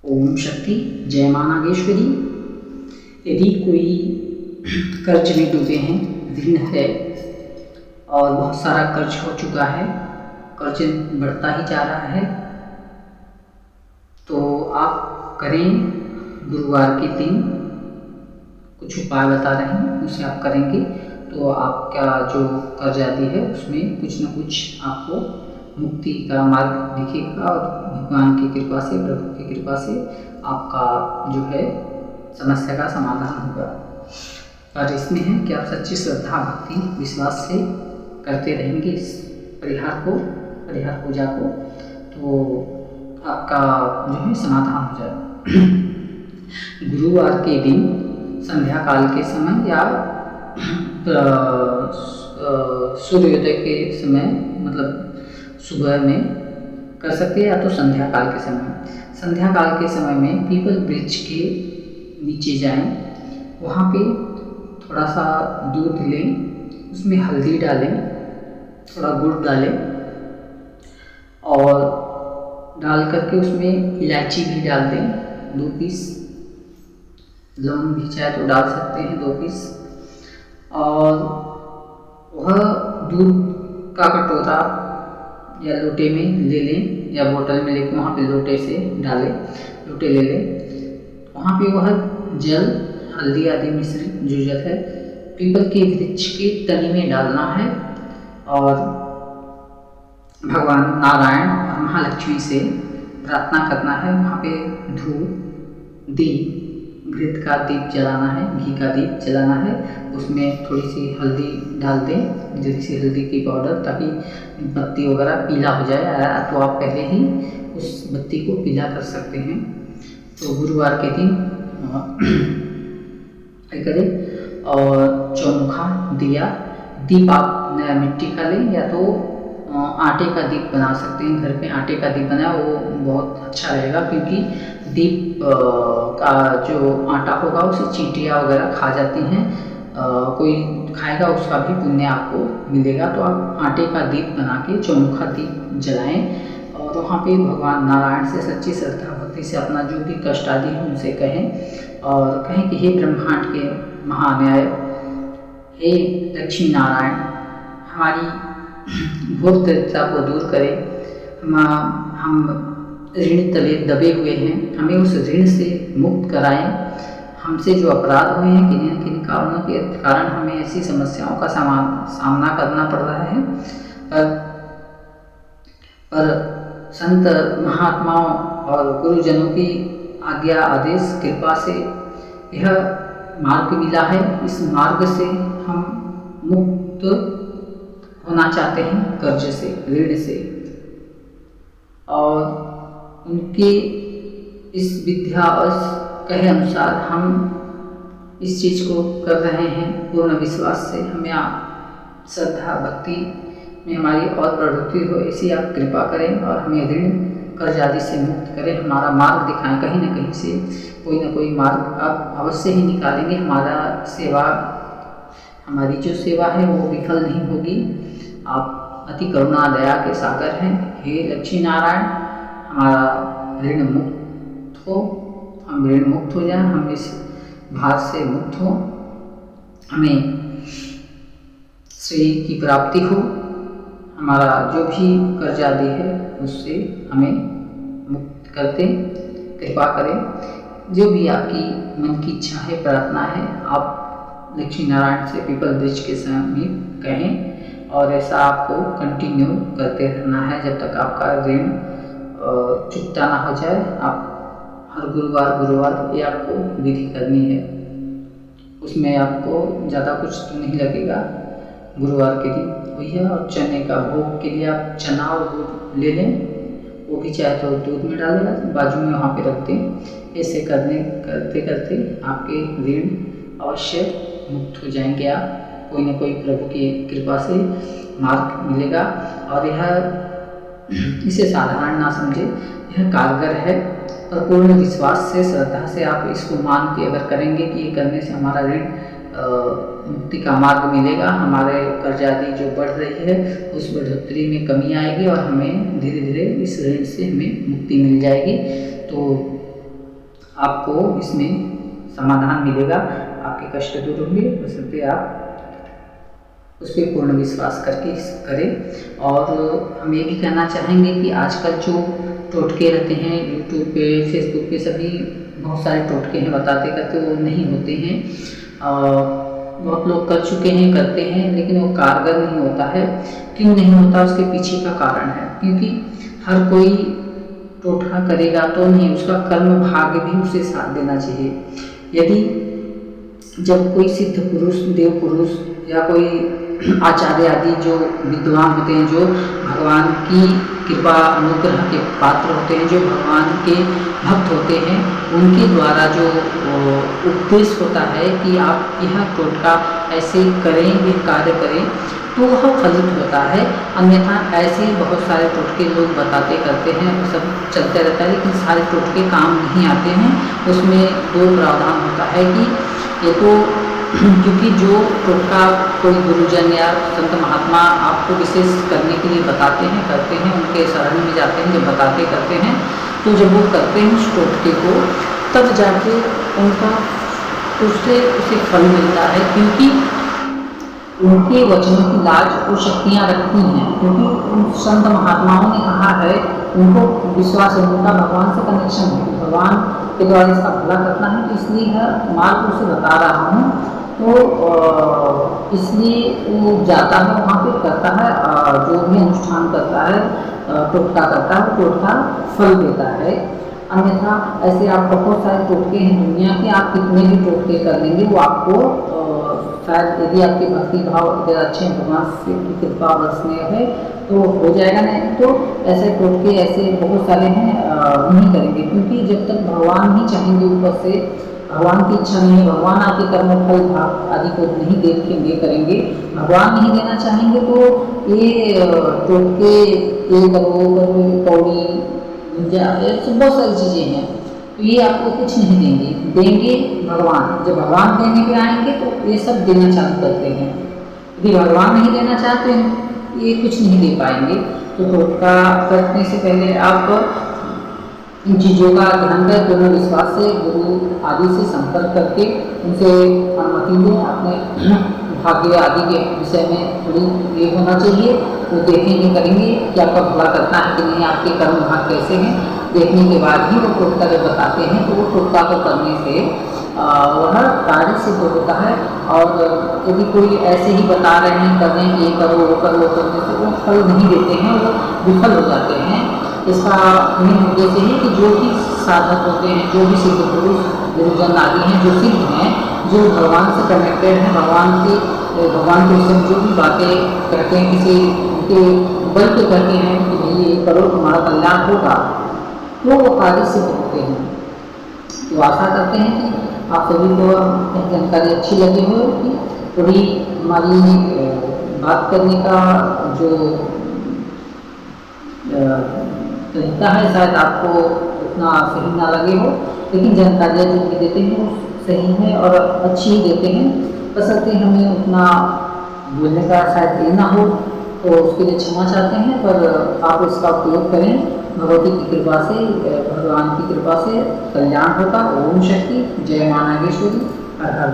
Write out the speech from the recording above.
ओम शक्ति। जय मां नागेश्वरी। यदि कोई कर्ज में डूबे हैं, ऋण है और बहुत सारा कर्ज हो चुका है, कर्ज बढ़ता ही जा रहा है, तो आप करें गुरुवार के दिन कुछ उपाय बता रहे हैं, उसे आप करेंगे तो आपका जो कर्ज आदि है उसमें कुछ न कुछ आपको मुक्ति का मार्ग दिखेगा और भगवान की कृपा से, प्रभु की कृपा से आपका जो है समस्या का समाधान होगा। और इसमें है कि आप सच्ची श्रद्धा, भक्ति, विश्वास से करते रहेंगे इस परिहार पूजा को, तो आपका जो है समाधान हो जाएगा। गुरुवार के दिन संध्या काल के समय या सूर्योदय के समय, मतलब सुबह में कर सकते हैं या तो संध्या काल के समय। संध्या काल के समय में पीपल वृक्ष के नीचे जाएं, वहाँ पे थोड़ा सा दूध लें, उसमें हल्दी डालें, थोड़ा गुड़ डालें और डाल करके उसमें इलायची भी डाल दें, 2 पीस, लौंग भी चाहे तो डाल सकते हैं 2 पीस, और वह दूध का कटोरा या लोटे में ले लें या बोतल में लेकर वहाँ पे लोटे से डालें, लोटे ले लें। वहाँ पे वह जल, हल्दी आदि मिश्रित जो जल है पीपल के वृक्ष के तने में डालना है और भगवान नारायण और महालक्ष्मी से प्रार्थना करना है। वहाँ पे धूप, दीप, घृत का दीप जलाना है, घी का दीप जलाना है, उसमें थोड़ी सी हल्दी डाल दें, जैसे सी हल्दी की पाउडर, ताकि बत्ती वगैरह पीला हो जाए, तो आप पहले ही उस बत्ती को पीला कर सकते हैं। तो गुरुवार के दिन करें। और चौमुखा दिया, दीप आप नया मिट्टी का लें या तो आटे का दीप बना सकते हैं, घर पे आटे का दीप बनाए, वो बहुत अच्छा रहेगा, क्योंकि दीप का जो आटा होगा उसे चींटियाँ वगैरह खा जाती हैं, कोई खाएगा उसका भी पुण्य आपको मिलेगा। तो आप आटे का दीप बना के चौमुखा दीप जलाएं और वहाँ पे भगवान नारायण से सच्ची श्रद्धा भक्ति से अपना जो भी कष्ट आदि है उनसे कहें और कहें कि हे ब्रह्मांड के महान्याय, हे लक्ष्मी नारायण, हमारी घोर दरिद्रता को दूर करें, हम ऋण तले दबे हुए हैं, हमें उस ऋण से मुक्त कराएं। हमसे जो अपराध हुए हैं, किन्हीं न किन्हीं कारणों के कारण हमें ऐसी समस्याओं का सामना करना पड़ रहा है, पर संत महात्माओं और गुरुजनों की आज्ञा, आदेश, कृपा से यह मार्ग मिला है। इस मार्ग से हम मुक्त होना चाहते हैं कर्ज से, ऋण से, और उनके इस विद्या और कहे अनुसार हम इस चीज़ को कर रहे हैं पूर्ण विश्वास से। हमें आप श्रद्धा भक्ति में हमारी और प्रवृत्ति हो, ऐसी आप कृपा करें और हमें ऋण कर्ज आदि से मुक्त करें, हमारा मार्ग दिखाएं। कहीं न कहीं से कोई न कोई मार्ग आप अवश्य ही निकालेंगे। हमारी जो सेवा है वो विफल नहीं होगी। आप अति करुणा दया के सागर हैं। हे लक्ष्मी नारायण, हमारा ऋण मुक्त हो, हम ऋण मुक्त हो जाएं, हम इस भार से मुक्त हो, हमें श्री की प्राप्ति हो, हमारा जो भी कर्ज आदि है उससे हमें मुक्त कर दें, कृपा करें। जो भी आपकी मन की इच्छा है, प्रार्थना है, आप लक्ष्मी नारायण से पीपल वृक्ष के समीप कहें और ऐसा आपको कंटिन्यू करते रहना है जब तक आपका ऋण चुकता ना हो जाए। आप हर गुरुवार ये आपको विधि करनी है, उसमें आपको ज़्यादा कुछ तो नहीं लगेगा। गुरुवार के दिन वही है। और चने का भोग के लिए आप चना और दूध ले लें, वो भी चाहे तो दूध में डालें, बाजू में वहाँ पे रख दें। ऐसे करते करते आपके ऋण अवश्य मुक्त हो जाएंगे। आप कोई न कोई प्रभु की कृपा से मार्ग मिलेगा। और यह इसे साधारण ना समझे, यह कारगर है और पूर्ण विश्वास से, श्रद्धा से आप इसको मान के अगर करेंगे कि ये करने से हमारा ऋण मुक्ति का मार्ग मिलेगा, हमारे कर्ज आदि जो बढ़ रही है उस बढ़ोतरी में कमी आएगी और हमें धीरे धीरे इस ऋण से हमें मुक्ति मिल जाएगी। तो आपको इसमें समाधान मिलेगा, आपके कष्ट दूर होंगे। बशर्ते आप उस पर पूर्ण विश्वास करके करें। और हम ये भी कहना चाहेंगे कि आजकल जो टोटके रहते हैं यूट्यूब पे, फेसबुक पे, सभी बहुत सारे टोटके हैं बताते करते, वो नहीं होते हैं। बहुत लोग कर चुके हैं, करते हैं, लेकिन वो कारगर नहीं होता है। क्यों नहीं होता, उसके पीछे का कारण है, क्योंकि हर कोई टोटका करेगा तो नहीं, उसका कर्म भाग्य भी उसे साथ देना चाहिए। यदि जब कोई सिद्ध पुरुष, देव पुरुष या कोई आचार्य आदि जो विद्वान होते हैं, जो भगवान की कृपा अनुग्रह के पात्र होते हैं, जो भगवान के भक्त होते हैं, उनके द्वारा जो उपदेश होता है कि आप यह टोटका ऐसे करें, ये कार्य करें, तो वह फलित होता है। अन्यथा ऐसे बहुत सारे टोटके लोग बताते करते हैं, सब चलते रहता है, लेकिन सारे टोटके काम नहीं आते हैं। उसमें दो प्रावधान होता है कि ये तो क्योंकि जो टोटका कोई गुरुजन या संत महात्मा आपको विशेष करने के लिए बताते हैं, करते हैं, उनके शरण में जाते हैं, जब बताते करते हैं, तो जब वो करते हैं उस टोटके को, तब जाके उनका उससे उसे फल मिलता है, क्योंकि उनके वचनों की लाज वो शक्तियाँ रखती हैं। क्योंकि उन संत महात्माओं ने कहा है, उनको विश्वास है, उनका भगवान से कनेक्शन है, भगवान के द्वारा इसका भला करना है, तो इसलिए हर मार्ग उसे बता रहा हूँ। तो इसलिए वो जाता है वहाँ पे, करता है, जो भी अनुष्ठान करता है, टोटका करता है, टोटका फल देता है। अन्यथा ऐसे आप बहुत सारे टोटके हैं दुनिया के, आप कितने भी टोटके कर लेंगे, वो आपको शायद यदि आपके भक्ति भाव अगर अच्छे भगवान से की कृपा बरसने है तो हो जाएगा, नहीं तो ऐसे टोटके ऐसे बहुत सारे हैं नहीं करेंगे। क्योंकि जब तक भगवान ही चाहेंगे, ऊपर से भगवान की इच्छा नहीं है, भगवान आपके कर्म फल भाग आदि को नहीं देखेंगे, करेंगे, भगवान नहीं देना चाहेंगे, तो ये टोटके, ये करो पौड़ी, बहुत सारी चीज़ें हैं, तो ये आपको कुछ नहीं देंगे। देंगे भगवान, जब भगवान देने पे आएंगे तो ये सब देना चालू करते हैं। यदि भगवान नहीं देना चाहते हैं, ये कुछ नहीं दे पाएंगे। तो टोटका करने से पहले आप इन चीज़ों का ध्यान कर पूर्ण विश्वास से गुरु आदि से संपर्क करके उनसे अनुमति लें। अपने भाग्य आदि के विषय में थोड़ी ये होना चाहिए, वो देखेंगे, करेंगे कि आपका भला करता है कि नहीं, आपके कर्म भाग कैसे हैं, देखने के बाद ही वो टोटका जब बताते हैं, तो वो टोटका को करने से वह कार्य सिद्ध होता है। और यदि कोई ऐसे ही बता रहे हैं, कर रहे हैं, ये करो, वो करो, करने से वो फल नहीं देते हैं, वो विफल हो जाते हैं। इसका मेन उद्देश्य है कि जो भी साधक होते हैं, जो भी सिद्ध पुरुष गुरुजन आदि हैं, जो सिद्ध हैं, जो भगवान से कनेक्टेड हैं, भगवान के विषय में जो भी बातें करते हैं, किसी के बल पे कहते हैं कि भाई ये करो तुम्हारा कल्याण होगा, तो वो कार्य सिद्ध होते हैं। तो आशा करते हैं कि आप सभी को जानकारी अच्छी लगी हो, कि थोड़ी हमारी बात करने का जो तरीका है शायद आपको उतना सही ना लगे हो, लेकिन जानकारियाँ जो भी देते हैं वो सही है और अच्छी ही देते हैं। बशर्ते हमें उतना बोलने का शायद ये ना हो, तो उसके लिए क्षमा चाहते हैं, पर आप इसका उपयोग करें। भगवती की कृपा से, भगवान की कृपा से कल्याण होगा। ओम शक्ति, जय माँ नागेश्वरी, हर हर।